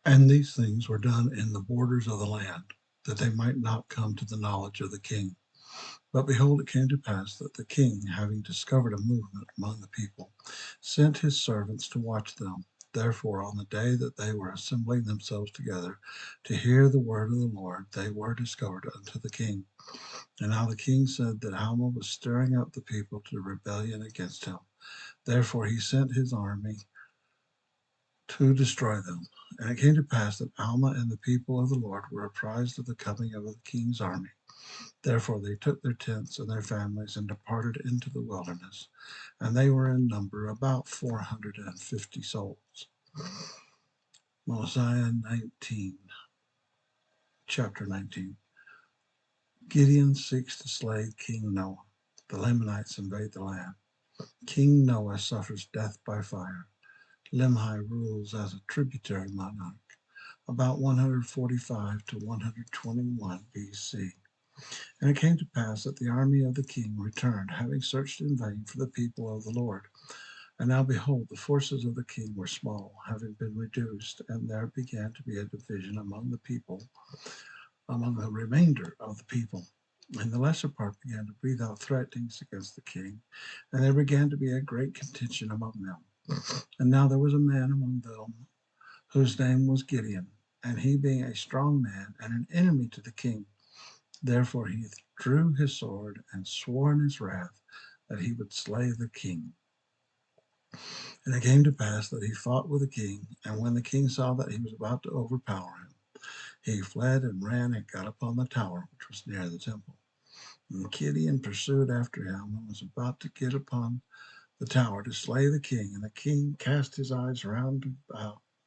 And these things were done in the borders of the land, that they might not come to the knowledge of the king. But behold, it came to pass that the king, having discovered a movement among the people, sent his servants to watch them. Therefore, on the day that they were assembling themselves together to hear the word of the Lord, they were discovered unto the king. And now the king said that Alma was stirring up the people to rebellion against him. Therefore he sent his army to destroy them. And it came to pass that Alma and the people of the Lord were apprised of the coming of the king's army. Therefore they took their tents and their families and departed into the wilderness. And they were in number about 450 souls. Mosiah 19, chapter 19. Gideon seeks to slay King Noah. The Lamanites invade the land. King Noah suffers death by fire. Limhi rules as a tributary monarch, about 145 to 121 BC. And it came to pass that the army of the king returned, having searched in vain for the people of the Lord. And now behold, the forces of the king were small, having been reduced, and there began to be a division among the people, among the remainder of the people. And the lesser part began to breathe out threatenings against the king, and there began to be a great contention among them. And now there was a man among them whose name was Gideon, and he being a strong man and an enemy to the king, therefore he drew his sword and swore in his wrath that he would slay the king. And it came to pass that he fought with the king, and when the king saw that he was about to overpower him, he fled and ran and got upon the tower which was near the temple. And Gideon pursued after him and was about to get upon the tower to slay the king. And the king cast his eyes round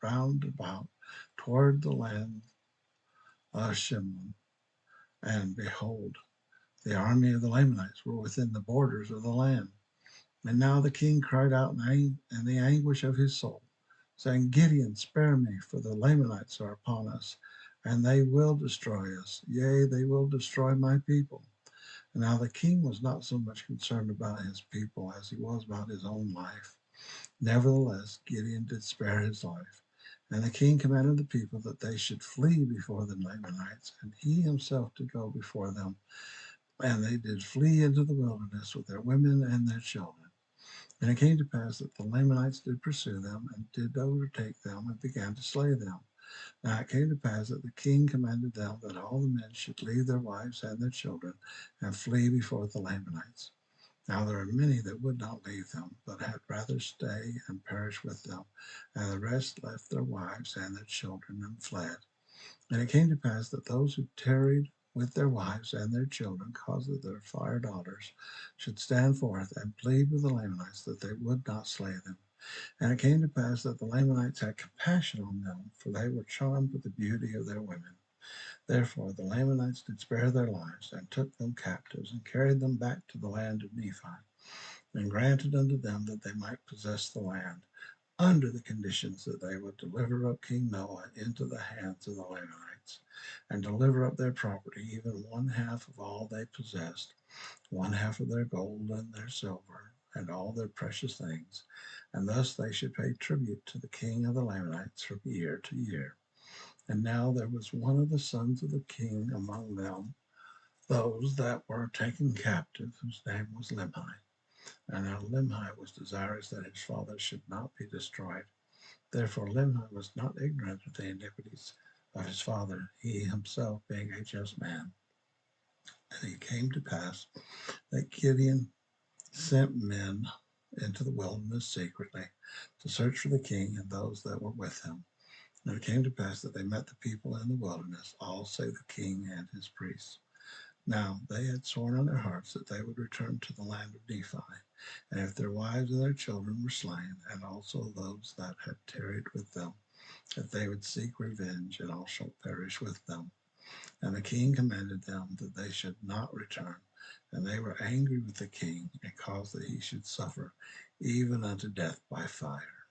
about toward the land of Shimon, and behold, the army of the Lamanites were within the borders of the land. And now the king cried out in the anguish of his soul, saying, Gideon, spare me, for the Lamanites are upon us, and they will destroy us. Yea, they will destroy my people. And now the king was not so much concerned about his people as he was about his own life. Nevertheless, Gideon did spare his life. And the king commanded the people that they should flee before the Lamanites, and he himself to go before them. And they did flee into the wilderness with their women and their children. And it came to pass that the Lamanites did pursue them, and did overtake them, and began to slay them. Now it came to pass that the king commanded them that all the men should leave their wives and their children, and flee before the Lamanites. Now there are many that would not leave them, but had rather stay and perish with them. And the rest left their wives and their children and fled. And it came to pass that those who tarried with their wives and their children caused that their fire daughters should stand forth and plead with the Lamanites that they would not slay them. And it came to pass that the Lamanites had compassion on them, for they were charmed with the beauty of their women. Therefore the Lamanites did spare their lives, and took them captives, and carried them back to the land of Nephi, and granted unto them that they might possess the land, under the conditions that they would deliver up King Noah into the hands of the Lamanites, and deliver up their property, even one half of all they possessed, one half of their gold and their silver, and all their precious things, and thus they should pay tribute to the king of the Lamanites from year to year. And now there was one of the sons of the king among them, those that were taken captive, whose name was Limhi. And now Limhi was desirous that his father should not be destroyed. Therefore Limhi was not ignorant of the iniquities of his father, he himself being a just man. And it came to pass that Gideon sent men into the wilderness secretly to search for the king and those that were with him. And it came to pass that they met the people in the wilderness, all save the king and his priests. Now they had sworn on their hearts that they would return to the land of Nephi, and if their wives and their children were slain, and also those that had tarried with them, that they would seek revenge and also perish with them. And the king commanded them that they should not return. And they were angry with the king, and caused that he should suffer even unto death by fire.